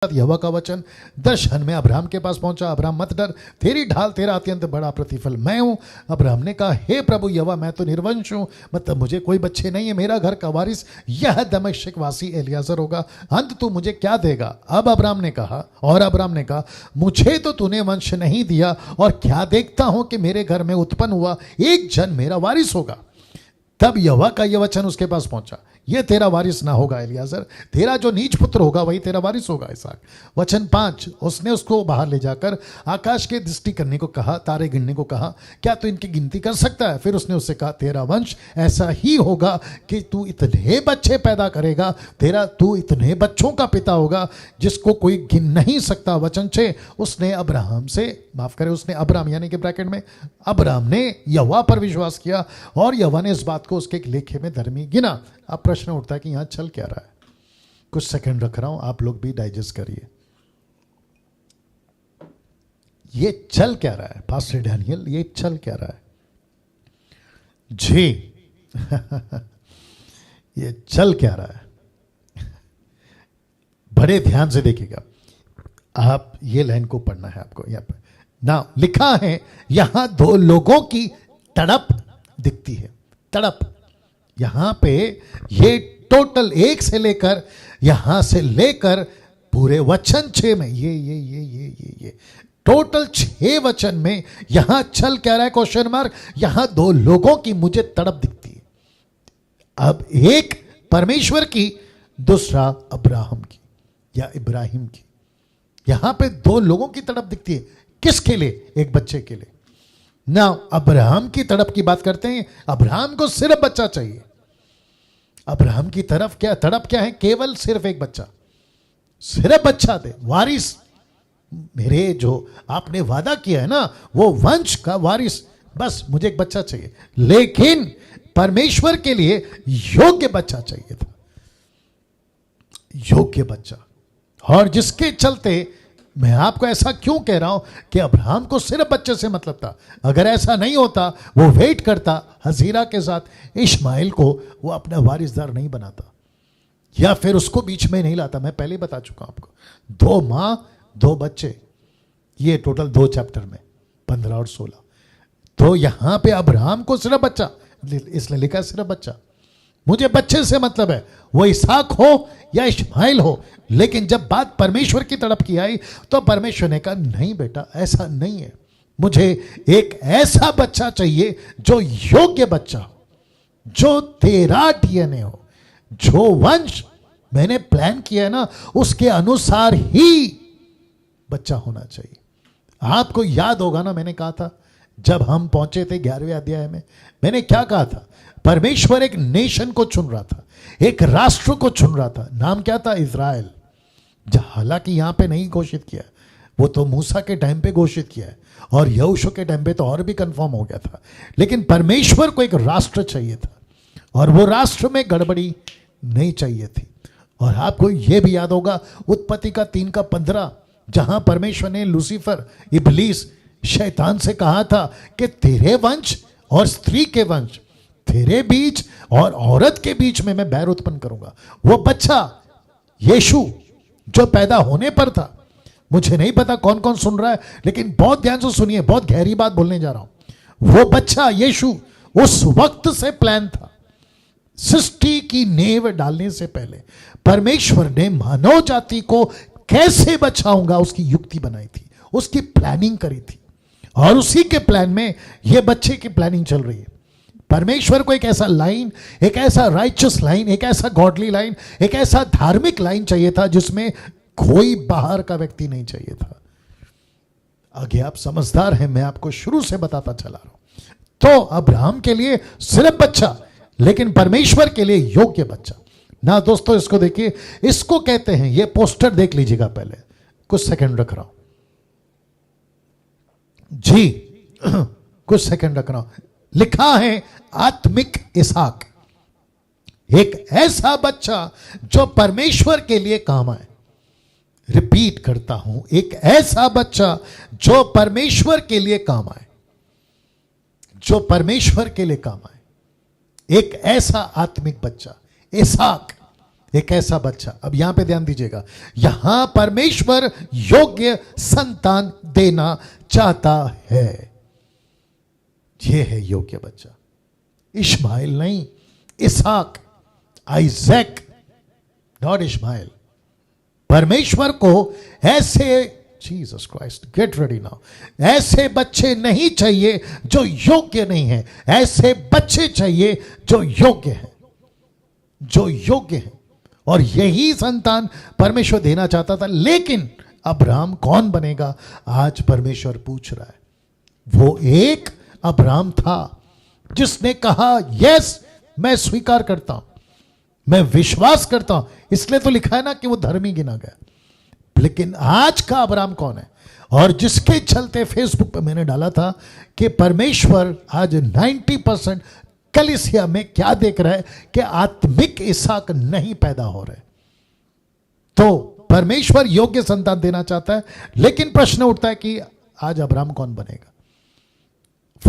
यहोवा का वचन दर्शन में अब्राहम के पास पहुंचा। अब्राहम मत डर, तेरी ढाल तेरा अत्यंत बड़ा प्रतिफल मैं हूं। अब्राहम ने कहा, हे प्रभु यहोवा, मैं तो निर्वंश हूं, मतलब मुझे कोई बच्चे नहीं है, मेरा घर का वारिस यह दमिश्क वासी एलियाजर होगा, अंत तू मुझे क्या देगा? अब अब्राहम ने कहा, मुझे तो तूने वंश नहीं दिया, और क्या देखता हूं कि मेरे घर में उत्पन्न हुआ एक जन मेरा वारिस होगा। तब यहोवा का यह वचन उसके पास पहुंचा, ये तेरा वारिस ना होगा एलियाजर, तेरा जो नीच पुत्र होगा वही तेरा वारिस होगा इसहाक। वचन 5, उसने उसको बाहर ले जाकर आकाश के दृष्टि करने को कहा, तारे गिनने को कहा, क्या तू इनकी गिनती कर सकता है? फिर उसने उससे कहा, तेरा वंश ऐसा ही होगा कि तू इतने बच्चे पैदा करेगा, तू इतने बच्चों का पिता होगा जिसको कोई गिन नहीं सकता। वचन 6, उसने अब्राहम यानी कि ब्रैकेट में अब्राहम ने यहोवा पर विश्वास किया, और यहोवा ने इस बात को उसके लेखे में धर्मी गिना। अब प्रश्न उठता है कि यहां चल क्या रहा है? कुछ सेकंड रख रहा हूं, आप लोग भी डाइजेस्ट करिए। ये चल क्या रहा है पास्टर डैनियल, ये चल क्या रहा है जी? ये चल क्या रहा है? बड़े ध्यान से देखिएगा, आप ये लाइन को पढ़ना है आपको। यहां पर ना लिखा है, यहां दो लोगों की तड़प दिखती है। तड़प यहां पे ये टोटल 1 से लेकर यहां से लेकर पूरे वचन 6 में ये टोटल 6 वचन में यहां चल क्या रहा है? Question mark. यहां दो लोगों की मुझे तड़प दिखती है। अब एक परमेश्वर की, दूसरा अब्राहम की या इब्राहिम की। यहां पे 2 लोगों की तड़प दिखती है। किसके लिए? एक बच्चे के लिए ना। अब्राहम की तड़प की बात करते हैं, अब्राहम को सिर्फ बच्चा चाहिए। अब्राहम की तड़प क्या है? केवल सिर्फ एक बच्चा, सिर्फ बच्चा दे, वारिस। मेरे जो आपने वादा किया है ना, वो वंश का वारिस, बस मुझे एक बच्चा चाहिए। लेकिन परमेश्वर के लिए योग्य बच्चा चाहिए था, योग्य बच्चा। और जिसके चलते मैं आपको ऐसा क्यों कह रहा हूं कि अब्राहम को सिर्फ बच्चे से मतलब था। अगर ऐसा नहीं होता, वो वेट करता हजीरा के साथ इश्माइल को, वो अपना वारिसदार नहीं बनाता, या फिर उसको बीच में नहीं लाता। मैं पहले बता चुका हूं आपको, 2 मां 2 बच्चे, ये टोटल 2 चैप्टर में 15 और 16। तो यहां पे अब्राहम को सिर्फ बच्चा, इसलिए लिखा सिर्फ बच्चा। मुझे बच्चे से मतलब है, वो इसहाक हो या इश्माइल हो। लेकिन जब बात परमेश्वर की तरफ की आई, तो परमेश्वर ने कहा, नहीं बेटा, ऐसा नहीं है। मुझे एक ऐसा बच्चा चाहिए जो योग्य बच्चा हो, जो तेरा डीएनए हो, जो वंश मैंने प्लान किया है ना, उसके अनुसार ही बच्चा होना चाहिए। आपको याद होगा ना, मैंने कहा था जब हम पहुंचे थे 11वें अध्याय में, मैंने क्या कहा था? परमेश्वर एक नेशन को चुन रहा था, एक राष्ट्र को चुन रहा था। नाम क्या था? इज़राइल। हालांकि यहां पे नहीं घोषित किया, वो तो मूसा के टाइम पे घोषित किया है, और यहोशू के टाइम पे तो और भी कंफर्म हो गया था। लेकिन परमेश्वर को एक राष्ट्र चाहिए था, और वो राष्ट्र में गड़बड़ी नहीं चाहिए थी। और आपको यह भी याद होगा उत्पत्ति का 3 का 15, जहां परमेश्वर ने लूसीफर, इब्लीस, शैतान से कहा था कि तेरे वंश और स्त्री के वंश, तेरे बीच और औरत के बीच में मैं बैर उत्पन्न करूंगा। वो बच्चा यीशु जो पैदा होने पर था, मुझे नहीं पता कौन कौन सुन रहा है, लेकिन बहुत ध्यान से सुनिए, बहुत गहरी बात बोलने जा रहा हूं। वो बच्चा यीशु उस वक्त से प्लान था। सृष्टि की नींव डालने से पहले परमेश्वर ने मानव जाति को कैसे बचाऊंगा उसकी युक्ति बनाई थी, उसकी प्लानिंग करी थी, और उसी के प्लान में ये बच्चे की प्लानिंग चल रही है। परमेश्वर को एक ऐसा लाइन, एक ऐसा राइचस लाइन, एक ऐसा गॉडली लाइन, एक ऐसा धार्मिक लाइन चाहिए था जिसमें कोई बाहर का व्यक्ति नहीं चाहिए था। आगे आप समझदार हैं, मैं आपको शुरू से बताता चला रहा हूं। तो अब्राहम के लिए सिर्फ बच्चा, लेकिन परमेश्वर के लिए योग्य बच्चा ना। दोस्तों इसको देखिए, इसको कहते हैं, ये पोस्टर देख लीजिएगा पहले, कुछ सेकंड रख रहा हूं जी, कुछ सेकंड रख रहा हूं। लिखा है आत्मिक इसहाक, एक ऐसा बच्चा जो परमेश्वर के लिए काम आए। रिपीट करता हूं, एक ऐसा बच्चा जो परमेश्वर के लिए काम आए, जो परमेश्वर के लिए काम आए। एक ऐसा आत्मिक बच्चा इसहाक, एक ऐसा बच्चा, अब यहां पे ध्यान दीजिएगा, यहां परमेश्वर योग्य संतान देना चाहता है। यह है योग्य बच्चा, इश्माइल नहीं, इसहाक, आइजैक, नॉट इश्माइल। परमेश्वर को ऐसे, Jesus Christ, get ready now, ऐसे बच्चे नहीं चाहिए जो योग्य नहीं है, ऐसे बच्चे चाहिए जो योग्य है, जो योग्य है। और यही संतान परमेश्वर देना चाहता था। लेकिन अब्राहम कौन बनेगा, आज परमेश्वर पूछ रहा है। वो एक अब्राहम था जिसने कहा यस, मैं स्वीकार करता हूं, मैं विश्वास करता हूं, इसलिए तो लिखा है ना कि वो धर्मी गिना गया। लेकिन आज का अब्राहम कौन है, और जिसके चलते फेसबुक पे मैंने डाला था कि परमेश्वर आज 90% कलीसिया में क्या देख रहा है कि आत्मिक इसहाक नहीं पैदा हो रहे। तो परमेश्वर योग्य संतान देना चाहता है, लेकिन प्रश्न उठता है कि आज अब्राहम कौन बनेगा।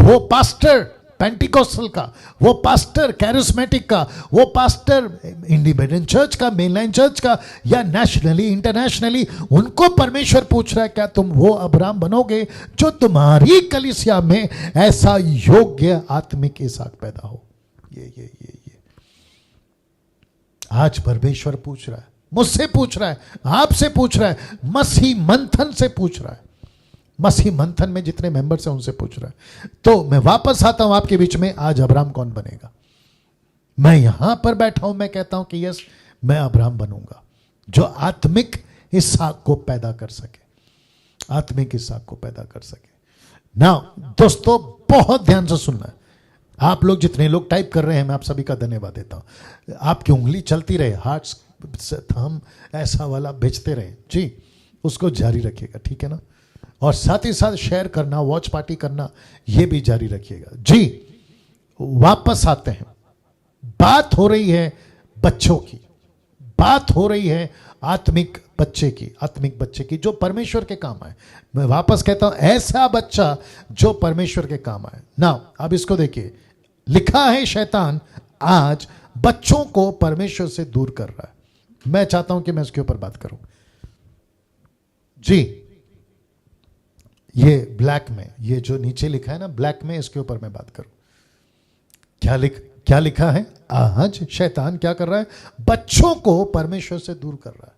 वो पास्टर पेंटिकोस्टल का, वो पास्टर कैरिस्मेटिक का, वो पास्टर इंडिपेंडेंट चर्च का, मेनलाइन चर्च का, या नेशनली इंटरनेशनली, उनको परमेश्वर पूछ रहा है क्या तुम वो अब्राहम बनोगे जो तुम्हारी कलीसिया में ऐसा योग्य आत्मिक इसहाक पैदा हो। ये आज परमेश्वर पूछ रहा है, मुझसे पूछ रहा है, आपसे पूछ रहा है, मसीह मंथन से पूछ रहा है, मसीह मंथन में जितने मेंबर्स हैं उनसे पूछ रहा है। तो मैं वापस आता हूं आपके बीच में, आज अब्राहम कौन बनेगा। मैं यहां पर बैठा हूं, मैं कहता हूं कि यस, मैं अब्राहम बनूंगा जो आत्मिक इसहाक को पैदा कर सके, आत्मिक इसहाक को पैदा कर सके। ना दोस्तों, बहुत ध्यान से सुनना है। आप लोग जितने लोग टाइप कर रहे हैं, मैं आप सभी का धन्यवाद देता हूं। आपकी उंगली चलती रहे, हार्ट हम ऐसा वाला भेजते रहे जी, उसको जारी रखिएगा, ठीक है ना। और साथ ही साथ शेयर करना, वॉच पार्टी करना, यह भी जारी रखिएगा जी। वापस आते हैं, बात हो रही है बच्चों की, बात हो रही है आत्मिक बच्चे की, आत्मिक बच्चे की जो परमेश्वर के काम आए। मैं वापस कहता हूं, ऐसा बच्चा जो परमेश्वर के काम आए ना। अब इसको देखिए, लिखा है शैतान आज बच्चों को परमेश्वर से दूर कर रहा है। मैं चाहता हूं कि मैं इसके ऊपर बात करूं जी। ये ब्लैक में, ये जो नीचे लिखा है ना ब्लैक में, इसके ऊपर मैं बात करूं। क्या लिखा है, आज शैतान क्या कर रहा है, बच्चों को परमेश्वर से दूर कर रहा है।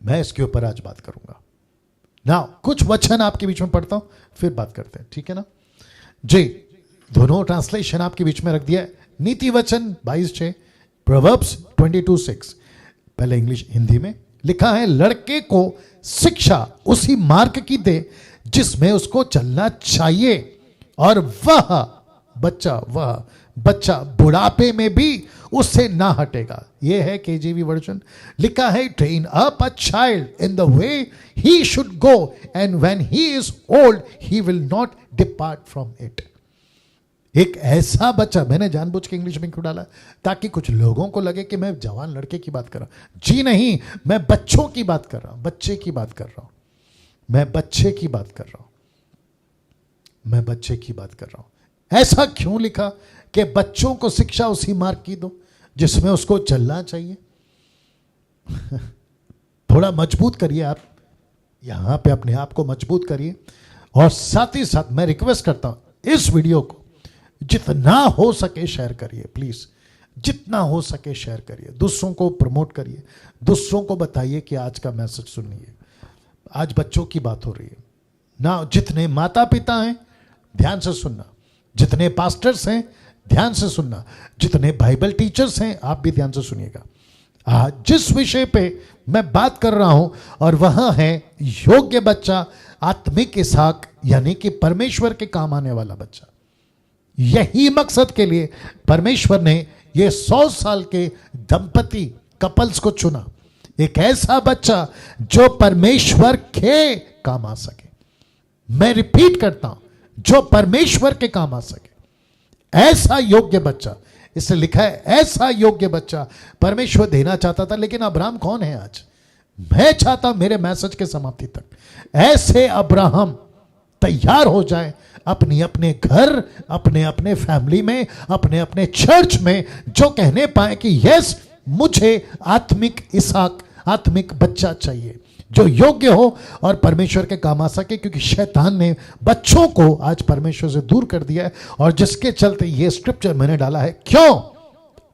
मैं इसके ऊपर आज बात करूंगा ना। कुछ वचन आपके बीच में पढ़ता हूं, फिर बात करते हैं, ठीक है ना जी। दोनों ट्रांसलेशन आपके बीच में रख दिया है। नीति वचन 22:6, प्रोवर्ब्स 22:6, पहले इंग्लिश, हिंदी में लिखा है, लड़के को शिक्षा उसी मार्ग की दे जिसमें उसको चलना चाहिए, और वह बच्चा बुढ़ापे में भी उससे ना हटेगा। यह है केजीवी वर्जन। लिखा है, train up a child in the way he should go and when he is old he will not depart from it. एक ऐसा बच्चा, मैंने जानबूझ के इंग्लिश में क्यों डाला ताकि कुछ लोगों को लगे कि मैं जवान लड़के की बात कर रहा हूं। जी नहीं, मैं बच्चों की बात कर रहा हूं, बच्चे की बात कर रहा हूं, मैं बच्चे की बात कर रहा हूं, मैं बच्चे की बात कर रहा हूं। ऐसा क्यों लिखा कि बच्चों को शिक्षा उसी मार्ग की दो जिसमें उसको चलना चाहिए। थोड़ा मजबूत करिए आप यहां पे, अपने आप को मजबूत करिए। और साथ ही साथ मैं रिक्वेस्ट करता हूं, इस वीडियो को जितना हो सके शेयर करिए प्लीज, जितना हो सके शेयर करिए, दूसरों को प्रमोट करिए, दूसरों को बताइए कि आज का मैसेज सुनिए। आज बच्चों की बात हो रही है ना। जितने माता पिता हैं ध्यान से सुनना, जितने पास्टर्स हैं ध्यान से सुनना, जितने बाइबल टीचर्स हैं आप भी ध्यान से सुनिएगा। आज जिस विषय पे मैं बात कर रहा हूं, और वह है योग्य बच्चा, आत्मिक इसहाक, यानी कि परमेश्वर के काम आने वाला बच्चा। यही मकसद के लिए परमेश्वर ने ये 100 साल के दंपति कपल्स को चुना, एक ऐसा बच्चा जो परमेश्वर के काम आ सके। मैं रिपीट करता हूं, जो परमेश्वर के काम आ सके, ऐसा योग्य बच्चा। इससे लिखा है, ऐसा योग्य बच्चा परमेश्वर देना चाहता था। लेकिन अब्राहम कौन है आज? मैं चाहता हूं मेरे मैसेज के समाप्ति तक ऐसे अब्राहम तैयार हो जाए, अपने अपने घर, अपने अपने फैमिली में, अपने अपने चर्च में, जो कहने पाए कि यस, मुझे आत्मिक इसहाक, आत्मिक बच्चा चाहिए जो योग्य हो और परमेश्वर के काम आ सके, क्योंकि शैतान ने बच्चों को आज परमेश्वर से दूर कर दिया है। और जिसके चलते ये स्क्रिप्चर मैंने डाला है। क्यों?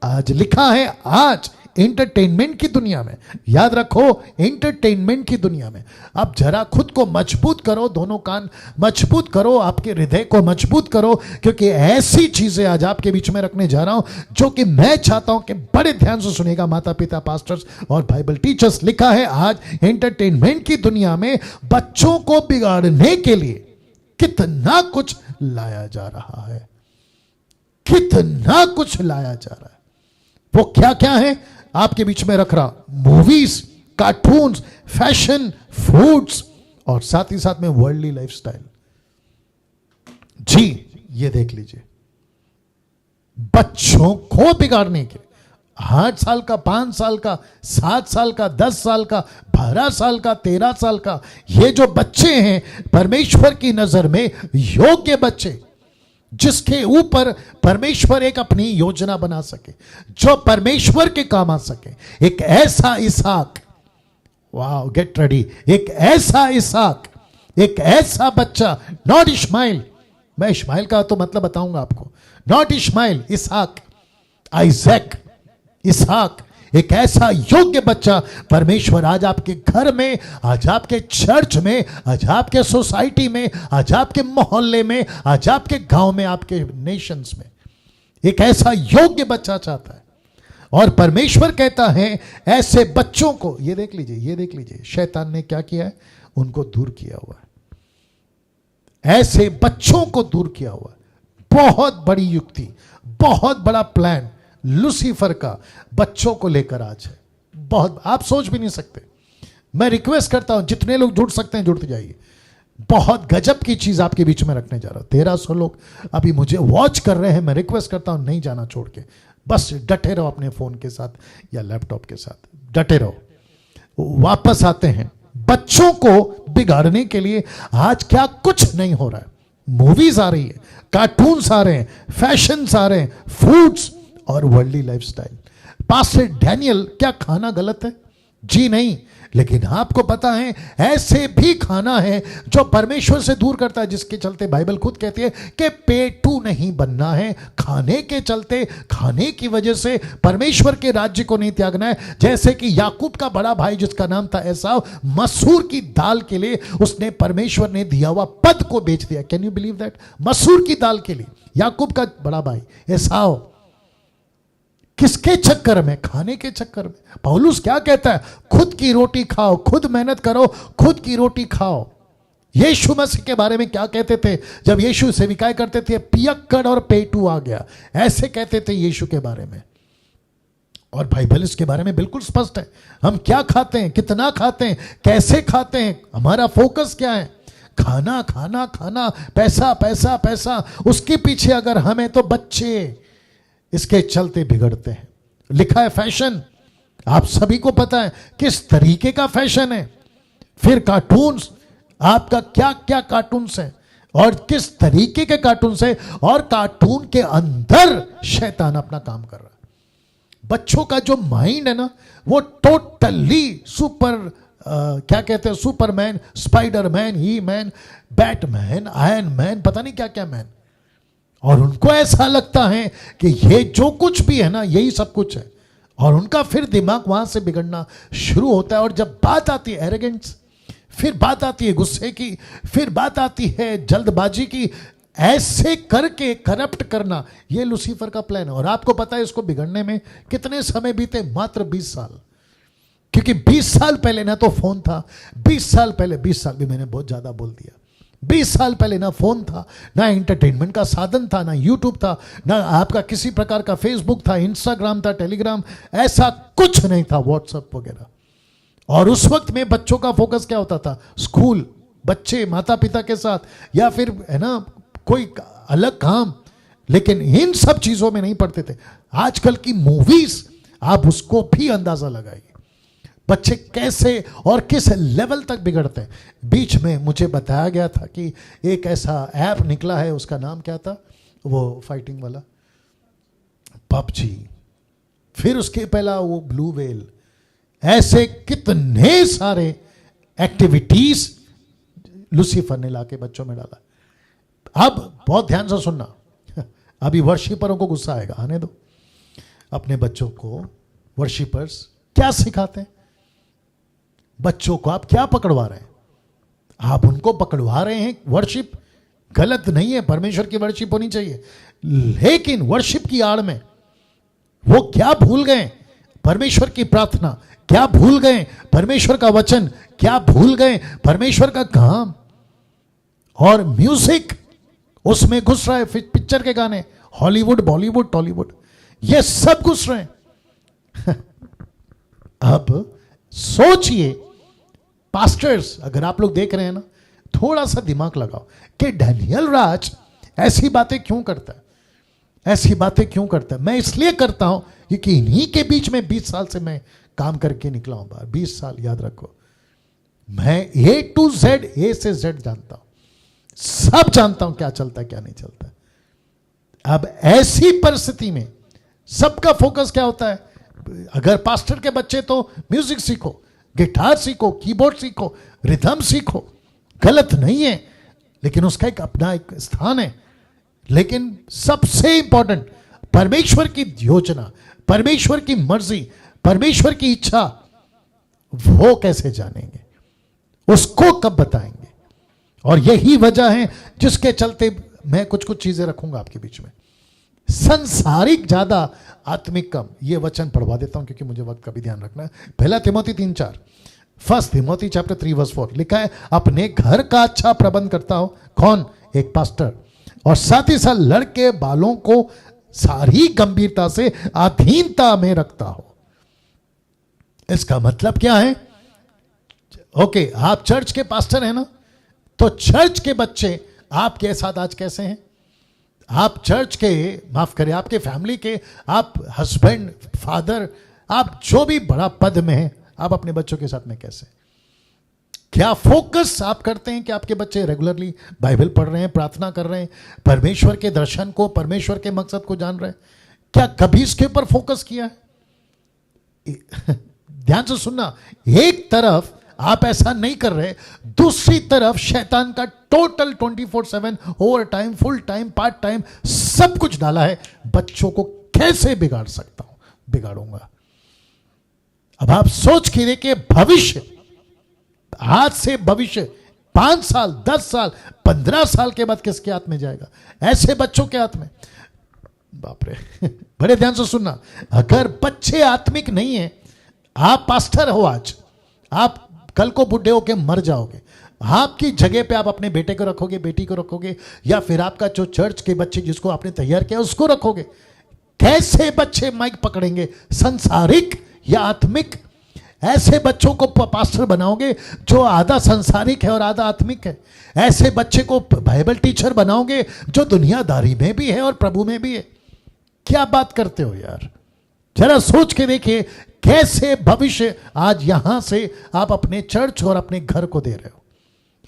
आज लिखा है, आज एंटरटेनमेंट की दुनिया में, याद रखो, एंटरटेनमेंट की दुनिया में अब जरा खुद को मजबूत करो, दोनों कान मजबूत करो, आपके हृदय को मजबूत करो, क्योंकि ऐसी चीजें आज आपके बीच में रखने जा रहा हूं जो कि मैं चाहता हूं कि बड़े ध्यान से सुनेगा माता पिता, पास्टर्स और बाइबल टीचर्स। लिखा है आज एंटरटेनमेंट की दुनिया में बच्चों को बिगाड़ने के लिए कितना कुछ लाया जा रहा है, कितना कुछ लाया जा रहा है। वो क्या क्या है आपके बीच में रख रहा, मूवीज, कार्टून्स, फैशन, फूड्स और साथ ही साथ में वर्ल्डली लाइफस्टाइल। जी ये देख लीजिए, बच्चों को बिगाड़ने के 8 साल का, 5 साल का, 7 साल का, 10 साल का, 12 साल का, 13 साल का, ये जो बच्चे हैं परमेश्वर की नजर में योग्य बच्चे, जिसके ऊपर परमेश्वर एक अपनी योजना बना सके, जो परमेश्वर के काम आ सके, एक ऐसा इसहाक, वाओ गेट रेडी, एक ऐसा इसहाक, एक ऐसा बच्चा, नॉट इश्माइल, मैं इश्माइल का तो मतलब बताऊंगा आपको, नॉट इश्माइल, इसहाक, आइजैक, इसहाक, एक ऐसा योग्य बच्चा परमेश्वर आज आपके घर में, आज आपके चर्च में, आज आपके सोसाइटी में, आज आपके मोहल्ले में, आज आपके गांव में, आपके नेशंस में एक ऐसा योग्य बच्चा चाहता है। और परमेश्वर कहता है ऐसे बच्चों को, ये देख लीजिए, ये देख लीजिए शैतान ने क्या किया है, उनको दूर किया हुआ है, ऐसे बच्चों को दूर किया हुआ है। बहुत बड़ी युक्ति, बहुत बड़ा प्लान लूसीफर का बच्चों को लेकर आज है, बहुत, आप सोच भी नहीं सकते। मैं रिक्वेस्ट करता हूं जितने लोग जुड़ सकते हैं जुड़ते जाइए, बहुत गजब की चीज आपके बीच में रखने जा रहा हूं। 1300 लोग अभी मुझे वॉच कर रहे हैं, मैं रिक्वेस्ट करता हूं नहीं जाना छोड़ के, बस डटे रहो अपने फोन के साथ या लैपटॉप के साथ, डटे रहो। वापस आते हैं, बच्चों को बिगाड़ने के लिए आज क्या कुछ नहीं हो रहा है। मूवीज आ रही है, कार्टून्स आ रहे हैं, फैशंस आ रहे हैं, फूड्स और वर्ल्डली लाइफस्टाइल। पास्टर डैनियल, क्या खाना गलत है? जी नहीं, लेकिन आपको पता है ऐसे भी खाना है जो परमेश्वर से दूर करता है, जिसके चलते बाइबल खुद कहती है कि पेटू नहीं बनना है, खाने के चलते, खाने की वजह से परमेश्वर के राज्य को नहीं त्यागना है। जैसे कि याकूब का बड़ा भाई जिसका नाम था एसाव, मसूर की दाल के लिए उसने परमेश्वर ने दिया हुआ पद को बेच दिया। Can you believe that? मसूर की दाल के लिए याकूब का बड़ा भाई एसाव, किसके चक्कर में? खाने के चक्कर में। पौलुस क्या कहता है? खुद की रोटी खाओ, खुद मेहनत करो, खुद की रोटी खाओ। यीशु मसीह के बारे में क्या कहते थे जब यीशु सेविकाएं करते थे? पियक्कड़ और पेटू आ गया, ऐसे कहते थे यीशु के बारे में। और बाइबल इसके बारे में बिल्कुल स्पष्ट है। हम क्या खाते हैं, कितना खाते हैं, कैसे खाते हैं, हमारा फोकस क्या है? खाना खाना खाना, पैसा पैसा पैसा, उसके पीछे अगर हमें, तो बच्चे इसके चलते बिगड़ते हैं। लिखा है फैशन, आप सभी को पता है किस तरीके का फैशन है। फिर कार्टून्स, आपका क्या क्या कार्टून्स हैं और किस तरीके के कार्टून्स हैं, और कार्टून के अंदर शैतान अपना काम कर रहा है। बच्चों का जो माइंड है ना, वो टोटली सुपर क्या कहते हैं, सुपरमैन, स्पाइडरमैन, ही मैन, बैटमैन, आयरन मैन, पता नहीं क्या क्या मैन। और उनको ऐसा लगता है कि ये जो कुछ भी है ना, यही सब कुछ है। और उनका फिर दिमाग वहां से बिगड़ना शुरू होता है। और जब बात आती है एरोगेंस, फिर बात आती है गुस्से की, फिर बात आती है जल्दबाजी की, ऐसे करके करप्ट करना, ये लूसीफर का प्लान है। और आपको पता है इसको बिगड़ने में कितने समय बीते? मात्र 20 साल। क्योंकि 20 साल पहले ना तो फोन था, 20 साल पहले, 20 साल भी मैंने बहुत ज्यादा बोल दिया, 20 साल पहले ना फोन था, ना एंटरटेनमेंट का साधन था, ना यूट्यूब था, ना आपका किसी प्रकार का फेसबुक था, इंस्टाग्राम था, टेलीग्राम, ऐसा कुछ नहीं था, व्हाट्सएप वगैरह। और उस वक्त में बच्चों का फोकस क्या होता था? स्कूल, बच्चे माता पिता के साथ, या फिर है ना कोई अलग काम, लेकिन इन सब चीजों में नहीं पढ़ते थे। आजकल की मूवीज, आप उसको भी अंदाजा लगाइए बच्चे कैसे और किस लेवल तक बिगड़ते हैं। बीच में मुझे बताया गया था कि एक ऐसा ऐप निकला है, उसका नाम क्या था, वो फाइटिंग वाला, पबजी, फिर उसके पहला वो ब्लू वेल, ऐसे कितने सारे एक्टिविटीज लूसीफर ने लाके बच्चों में डाला। अब बहुत ध्यान से सुनना, अभी वर्शिपरों को गुस्सा आएगा, आने दो। अपने बच्चों को वर्शिपर्स क्या सिखाते हैं? बच्चों को आप क्या पकड़वा रहे हैं? आप उनको पकड़वा रहे हैं वर्शिप, गलत नहीं है, परमेश्वर की वर्शिप होनी चाहिए, लेकिन वर्शिप की आड़ में वो क्या भूल गए? परमेश्वर की प्रार्थना क्या भूल गए? परमेश्वर का वचन क्या भूल गए? परमेश्वर का काम। और म्यूजिक उसमें घुस रहा है, पिक्चर के गाने, हॉलीवुड, बॉलीवुड, टॉलीवुड, ये सब घुस रहे हैं। अब सोचिए, पास्टर्स अगर आप लोग देख रहे हैं ना, थोड़ा सा दिमाग लगाओ कि डैनियल राज ऐसी बातें क्यों करता है, ऐसी बातें क्यों करता है। मैं इसलिए करता हूं क्योंकि इन्हीं के बीच में 20 साल से मैं काम करके निकला हूं बाहर, 20 साल, याद रखो। मैं A to Z, A से Z जानता हूं, सब जानता हूं क्या चलता है क्या नहीं चलता। अब ऐसी परिस्थिति में सबका फोकस क्या होता है? अगर पास्टर के बच्चे तो म्यूजिक सीखो, गिटार सीखो, कीबोर्ड सीखो, रिदम सीखो, गलत नहीं है, लेकिन उसका एक अपना एक स्थान है। लेकिन सबसे इंपॉर्टेंट परमेश्वर की योजना, परमेश्वर की मर्जी, परमेश्वर की इच्छा, वो कैसे जानेंगे, उसको कब बताएंगे? और यही वजह है जिसके चलते मैं कुछ कुछ चीजें रखूंगा आपके बीच में। संसारिक ज्यादा, आत्मिक कम। ये वचन पढ़वा देता हूं क्योंकि मुझे वक्त का भी ध्यान रखना है। पहला तिमोथी 3:4, फर्स्ट तिमोथी चैप्टर 3:4 लिखा है, अपने घर का अच्छा प्रबंध करता हो। कौन? एक पास्टर। और साथ ही साथ लड़के बालों को सारी गंभीरता से अधीनता में रखता हो। इसका मतलब क्या है? ओके, आप चर्च के पास्टर हैं ना, तो चर्च के बच्चे आपके साथ आज कैसे हैं? आप चर्च के, माफ करें, आपके फैमिली के, आप हस्बैंड, फादर, आप जो भी बड़ा पद में हैं, आप अपने बच्चों के साथ में कैसे? क्या फोकस आप करते हैं कि आपके बच्चे रेगुलरली बाइबल पढ़ रहे हैं, प्रार्थना कर रहे हैं, परमेश्वर के दर्शन को, परमेश्वर के मकसद को जान रहे हैं? क्या कभी इसके ऊपर फोकस किया है? ध्यान से सुनना, एक तरफ आप ऐसा नहीं कर रहे, दूसरी तरफ शैतान का total 24/7 over time, full time, part time, सब कुछ डाला है। बच्चों को कैसे बिगाड़ सकता हूं? बिगाड़ूंगा। अब आप सोच के देखिए, भविष्य, आज से भविष्य 5 साल, 10 साल, 15 साल के बाद किसके हाथ में जाएगा? ऐसे बच्चों के हाथ में। बाप रे, बड़े ध्यान से सुनना, अगर बच्चे आत्मिक नहीं है, आप पास्टर हो आज, आप कल को बुढ़े होके मर जाओगे, आपकी जगह पे आप अपने बेटे को रखोगे, बेटी को रखोगे, या फिर आपका जो चर्च के बच्चे जिसको आपने तैयार किया उसको रखोगे। कैसे बच्चे माइक पकड़ेंगे? संसारिक या आत्मिक? ऐसे बच्चों को पास्टर बनाओगे जो आधा संसारिक है और आधा आत्मिक है। ऐसे बच्चे को बाइबल टीचर बनाओगे जो दुनियादारी में भी है और प्रभु में भी है। क्या बात करते हो यार? जरा सोच के देखिए, कैसे भविष्य आज यहां से आप अपने चर्च और अपने घर को दे रहे हो।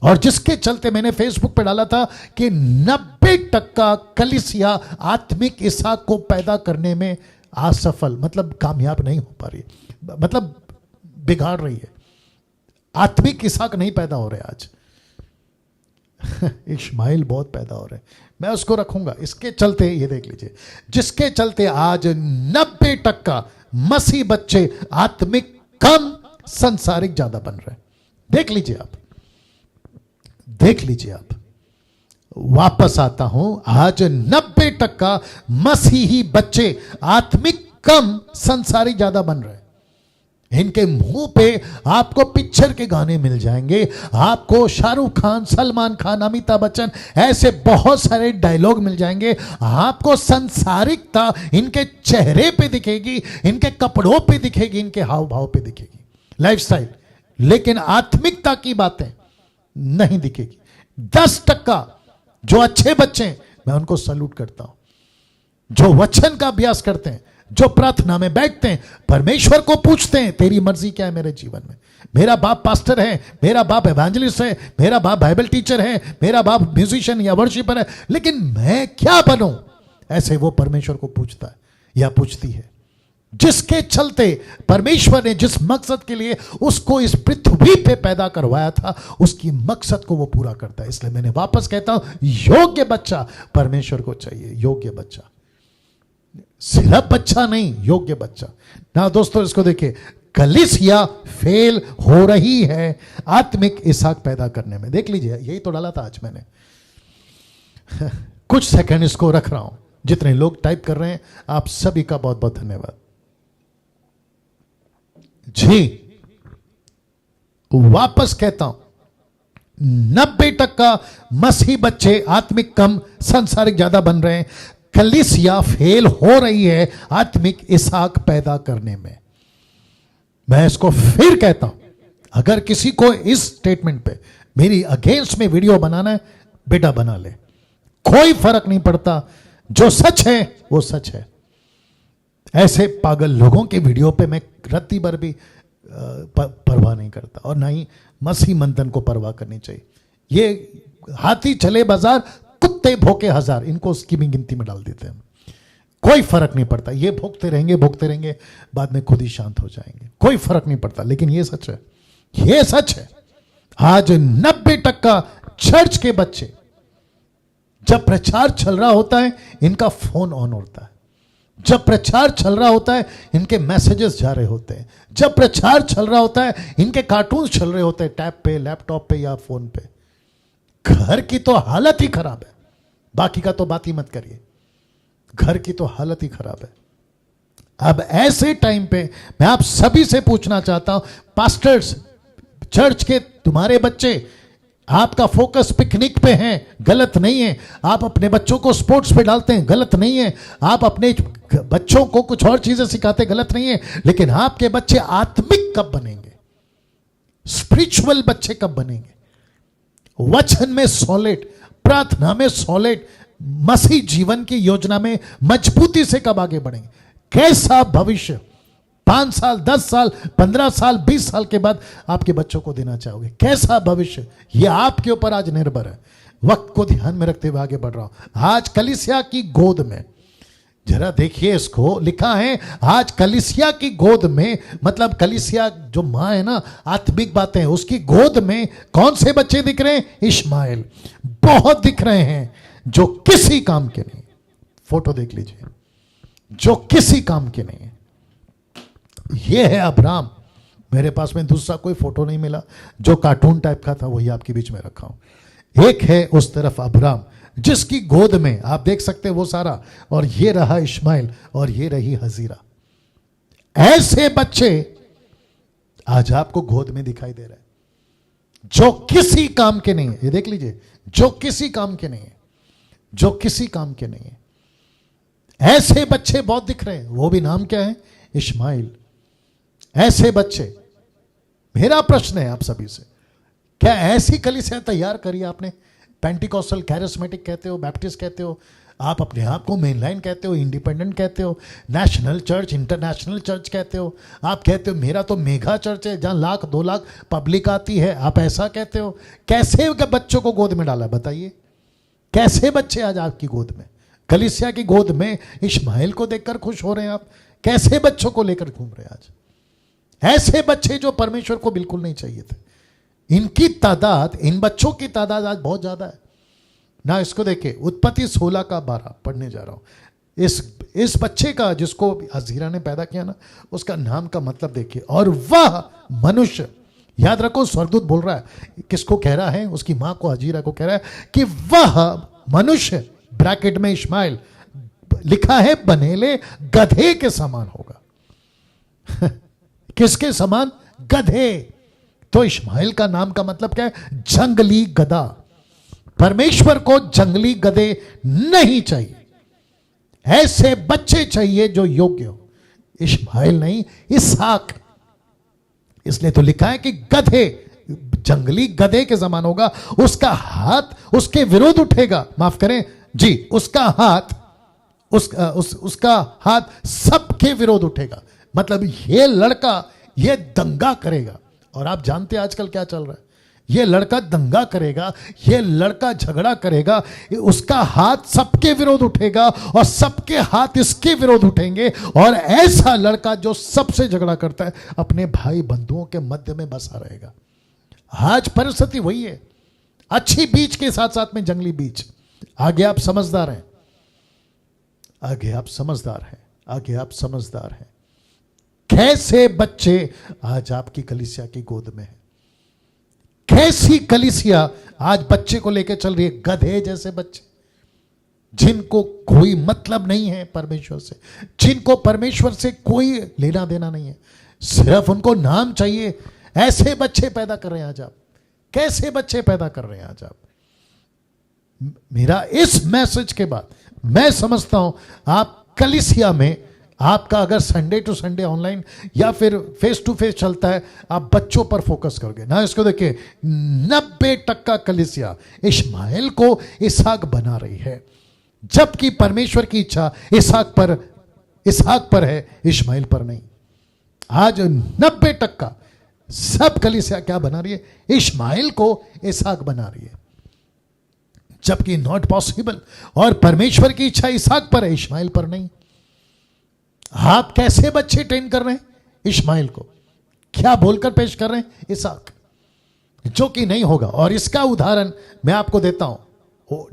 और जिसके चलते मैंने फेसबुक पे डाला था कि 90% कलीसिया आत्मिक इसहाक को पैदा करने में असफल, मतलब कामयाब नहीं हो पा रही, मतलब बिगाड़ रही है। आत्मिक इसहाक नहीं पैदा हो रहे आज। इश्माइल बहुत पैदा हो रहे हैं, मैं उसको रखूंगा। इसके चलते ये देख लीजिए, जिसके चलते आज 90% मसीह बच्चे आत्मिक कम, संसारिक ज्यादा बन रहे हैं। देख लीजिए आप, देख लीजिए आप। वापस आता हूं, आज 90% मसीही बच्चे आत्मिक कम, संसारिक ज्यादा बन रहे हैं। इनके मुंह पे आपको पिक्चर के गाने मिल जाएंगे, आपको शाहरुख खान, सलमान खान, अमिताभ बच्चन, ऐसे बहुत सारे डायलॉग मिल जाएंगे। आपको संसारिकता इनके चेहरे पे दिखेगी, इनके कपड़ों पे दिखेगी, इनके हाव भाव पे दिखेगी, लाइफस्टाइल, लेकिन आत्मिकता की बातें नहीं दिखेगी। 10% जो अच्छे बच्चे हैं, मैं उनको सैल्यूट करता हूं, जो वचन का अभ्यास करते हैं, जो प्रार्थना में बैठते हैं, परमेश्वर को पूछते हैं तेरी मर्जी क्या है मेरे जीवन में। मेरा बाप पास्टर है, मेरा बाप एवेंजलिस्ट है, मेरा बाप बाइबल टीचर है, मेरा बाप म्यूजिशियन या वर्शिपर है, लेकिन मैं क्या बनूं? ऐसे वो परमेश्वर को पूछता है या पूछती है। जिसके चलते परमेश्वर ने जिस मकसद के लिए उसको इस पृथ्वी पे पैदा करवाया था, उसकी मकसद को वो पूरा करता है। इसलिए मैंने वापस कहता हूं, योग्य बच्चा परमेश्वर को चाहिए। योग्य बच्चा, सिर्फ बच्चा नहीं, योग्य बच्चा ना। दोस्तों इसको देखिए, कलीसिया फेल हो रही है आत्मिक इसहाक पैदा करने में। देख लीजिए, यही तो डाला था आज मैंने। कुछ सेकंड इसको रख रहा हूं। जितने लोग टाइप कर रहे हैं, आप सभी का बहुत बहुत धन्यवाद जी। वापस कहता हूं, 90% मसीह बच्चे आत्मिक कम, सांसारिक ज्यादा बन रहे हैं। कलीसिया फेल हो रही है आत्मिक इसहाक पैदा करने में। मैं इसको फिर कहता हूं, अगर किसी को इस स्टेटमेंट पे मेरी अगेंस्ट में वीडियो बनाना है, बेटा बना ले, कोई फर्क नहीं पड़ता। जो सच है वो सच है। ऐसे पागल लोगों के वीडियो पे मैं रत्ती भर भी परवाह नहीं करता, और ना ही मसीह मंथन को परवाह करनी चाहिए। ये हाथी चले बाजार, कुत्ते भोके हजार, इनको उसकी भी गिनती में डाल देते हैं। कोई फर्क नहीं पड़ता, ये भोगते रहेंगे, बाद में खुद ही शांत हो जाएंगे। कोई फर्क नहीं पड़ता, लेकिन ये सच है, ये सच है। आज 90% चर्च के बच्चे, जब प्रचार चल रहा होता है, इनका फोन ऑन होता है। जब प्रचार चल रहा होता है, इनके मैसेजेस जा रहे होते हैं। जब प्रचार चल रहा होता है, इनके कार्टून चल रहे होते हैं, टैब पे, लैपटॉप पे या फोन पे। घर की तो हालत ही खराब है, बाकी का तो बात ही मत करिए। घर की तो हालत ही खराब है। अब ऐसे टाइम पे मैं आप सभी से पूछना चाहता हूं, पास्टर्स, चर्च के तुम्हारे बच्चे, आपका फोकस पिकनिक पे है, गलत नहीं है। आप अपने बच्चों को स्पोर्ट्स पे डालते हैं, गलत नहीं है। आप अपने बच्चों को कुछ और चीजें सिखाते, गलत नहीं है। लेकिन आपके बच्चे आत्मिक कब बनेंगे? स्पिरिचुअल बच्चे कब बनेंगे? वचन में सॉलिड, प्रार्थना में सॉलिड, मसीह जीवन की योजना में मजबूती से कब आगे बढ़ेंगे? कैसा भविष्य 5 साल, 10 साल, 15 साल, 20 साल के बाद आपके बच्चों को देना चाहोगे? कैसा भविष्य? यह आपके ऊपर आज निर्भर है। वक्त को ध्यान में रखते हुए आगे बढ़ रहा हूं। आज कलीसिया की गोद में, जरा देखिए इसको, लिखा है आज कलीसिया की गोद में, मतलब कलीसिया जो मां है ना, आत्मिक बातें, उसकी गोद में कौन से बच्चे दिख रहे हैं? इश्माएल। बहुत दिख रहे हैं, जो किसी काम के नहीं। फोटो देख लीजिए, जो किसी काम के नहीं है। यह है अब्राहम। मेरे पास में दूसरा कोई फोटो नहीं मिला, जो कार्टून टाइप का था वही आपके बीच में रखा हूं। एक है उस तरफ अब्राहम, जिसकी गोद में आप देख सकते हैं वो सारा, और ये रहा इश्माइल, और ये रही हजीरा। ऐसे बच्चे आज आपको गोद में दिखाई दे रहे हैं, जो किसी काम के नहीं है। ये देख लीजिए, जो किसी काम के नहीं है, जो किसी काम के नहीं है। ऐसे बच्चे बहुत दिख रहे हैं। वो भी नाम क्या है? इश्माइल। ऐसे बच्चे। मेरा प्रश्न है आप सभी से, क्या ऐसी कलीसिया तैयार करी आपने? पेंटिकॉस्टल, कैरिस्मेटिक कहते हो, बैप्टिस्ट कहते हो, आप अपने आप को मेनलाइन कहते हो, इंडिपेंडेंट कहते हो, नेशनल चर्च, इंटरनेशनल चर्च कहते हो। आप कहते हो मेरा तो मेगा चर्च है जहां 1,00,000 2,00,000 पब्लिक आती है, आप ऐसा कहते हो। कैसे बच्चों को गोद में डाला बताइए? कैसे बच्चे आज आपकी गोद में? कलीसिया की गोद में इश्माइल को देखकर खुश हो रहे हैं आप? कैसे बच्चों को लेकर घूम रहे हैं आज? ऐसे बच्चे जो परमेश्वर को बिल्कुल नहीं चाहिए थे। इनकी तादाद, इन बच्चों की तादाद आज बहुत ज्यादा है ना। इसको देखिए, उत्पत्ति 16:12 पढ़ने जा रहा हूं। इस बच्चे का, जिसको हजीरा ने पैदा किया ना, उसका नाम का मतलब देखिए। और वह मनुष्य, याद रखो स्वर्गदूत बोल रहा है, किसको कह रहा है? उसकी मां को, हजीरा को कह रहा है कि वह मनुष्य, ब्रैकेट में इश्माइल लिखा है, बनेले गधे के समान होगा। किसके समान? गधे। तो इश्माइल का नाम का मतलब क्या है? जंगली गधा। परमेश्वर को जंगली गधे नहीं चाहिए, ऐसे बच्चे चाहिए जो योग्य हो। इश्माइल नहीं, इसहाक। इसलिए तो लिखा है कि गधे, जंगली गधे के समान होगा। उसका हाथ उसके विरोध उठेगा, माफ करें जी, उसका हाथ उसका हाथ सबके विरोध उठेगा। मतलब ये लड़का ये दंगा करेगा। और आप जानते हैं आजकल क्या चल रहा है? ये लड़का दंगा करेगा, ये लड़का झगड़ा करेगा, उसका हाथ सबके विरोध उठेगा और सबके हाथ इसके विरोध उठेंगे। और ऐसा लड़का जो सबसे झगड़ा करता है अपने भाई बंधुओं के मध्य में बसा रहेगा। आज परिस्थिति वही है, अच्छी बीज के साथ साथ में जंगली बीज। आगे आप समझदार हैं, आगे आप समझदार हैं, आगे आप समझदार हैं। कैसे बच्चे आज आपकी कलीसिया की गोद में है, कैसी कलीसिया आज बच्चे को लेकर चल रही है। गधे जैसे बच्चे जिनको कोई मतलब नहीं है परमेश्वर से, जिनको परमेश्वर से कोई लेना देना नहीं है, सिर्फ उनको नाम चाहिए। ऐसे बच्चे पैदा कर रहे हैं आज आप, कैसे बच्चे पैदा कर रहे हैं आज आप। मेरा इस मैसेज के बाद मैं समझता हूं आप कलीसिया में, आपका अगर संडे टू संडे ऑनलाइन या फिर फेस टू फेस चलता है, आप बच्चों पर फोकस करोगे ना। इसको देखिए, 90% कलीसिया इश्माएल को इसहाक बना रही है, जबकि परमेश्वर की इच्छा इसहाक पर है, इश्माएल पर नहीं। आज 90% सब कलीसिया क्या बना रही है, इश्माएल को इसहाक बना रही है, जबकि नॉट पॉसिबल। और परमेश्वर की इच्छा इसहाक पर है, इश्माएल पर नहीं। आप कैसे बच्चे ट्रेन कर रहे हैं, इश्माएल को क्या बोलकर पेश कर रहे हैं, इसहाक, जो कि नहीं होगा। और इसका उदाहरण मैं आपको देता हूं,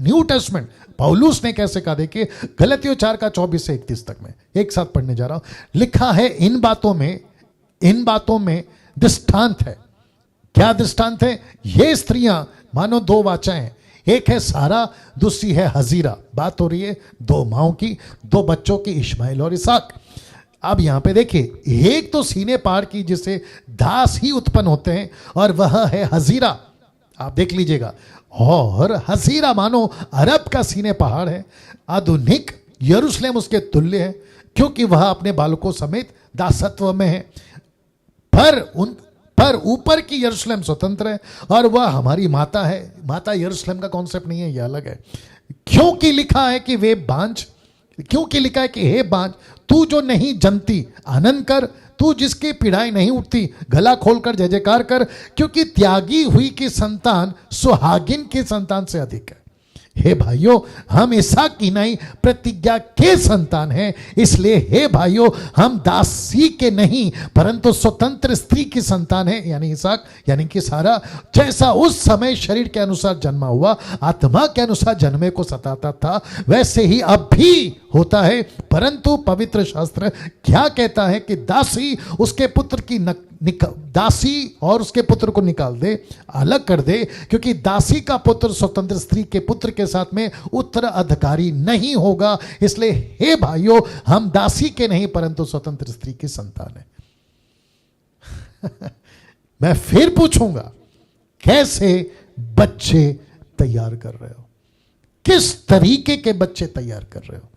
न्यू टेस्टमेंट पौलुस ने कैसे कहा। देखिए गलतियों 4:24 से 31 तक में एक साथ पढ़ने जा रहा हूं। लिखा है, इन बातों में दृष्टांत है। क्या दृष्टांत है, ये स्त्रियां मानो दो वाचाएं हैं, एक है सारा, दूसरी है हजीरा। बात हो रही है दो माओं की, दो बच्चों की, इश्माएल और इसहाक। अब यहां पे देखिए, एक तो सीने पार की जिसे दास ही उत्पन्न होते हैं, और वह है हजीरा। आप देख लीजिएगा, और हजीरा मानो अरब का सीने पहाड़ है। आधुनिक यरूशलेम उसके तुल्य है, क्योंकि वह अपने बालकों समेत दासत्व में है। पर ऊपर की यरूशलेम स्वतंत्र है, और वह हमारी माता है। माता यरूशलेम का कॉन्सेप्ट नहीं है, यह अलग है। क्योंकि लिखा है कि हे बांझ, तू जो नहीं जमती आनंद कर, तू जिसकी पीड़ाएं नहीं उठती गला खोलकर जय जयकार कर, क्योंकि त्यागी हुई की संतान सुहागिन की संतान से अधिक है। हे भाइयों, हम इसहाक की नहीं प्रतिज्ञा के संतान हैं, इसलिए हे भाइयों, हम दासी के नहीं परंतु स्वतंत्र स्त्री की संतान हैं, यानी इसहाक, यानी कि सारा। जैसा उस समय शरीर के अनुसार जन्मा हुआ, आत्मा के अनुसार जन्मे को सताता था, वैसे ही अब भी होता है। परंतु पवित्र शास्त्र क्या कहता है कि दासी और उसके पुत्र को निकाल दे, अलग कर दे, क्योंकि दासी का पुत्र स्वतंत्र स्त्री के पुत्र के साथ में उत्तराधिकारी नहीं होगा। इसलिए हे भाइयों, हम दासी के नहीं परंतु स्वतंत्र स्त्री की संतान है। मैं फिर पूछूंगा, कैसे बच्चे तैयार कर रहे हो, किस तरीके के बच्चे तैयार कर रहे हो।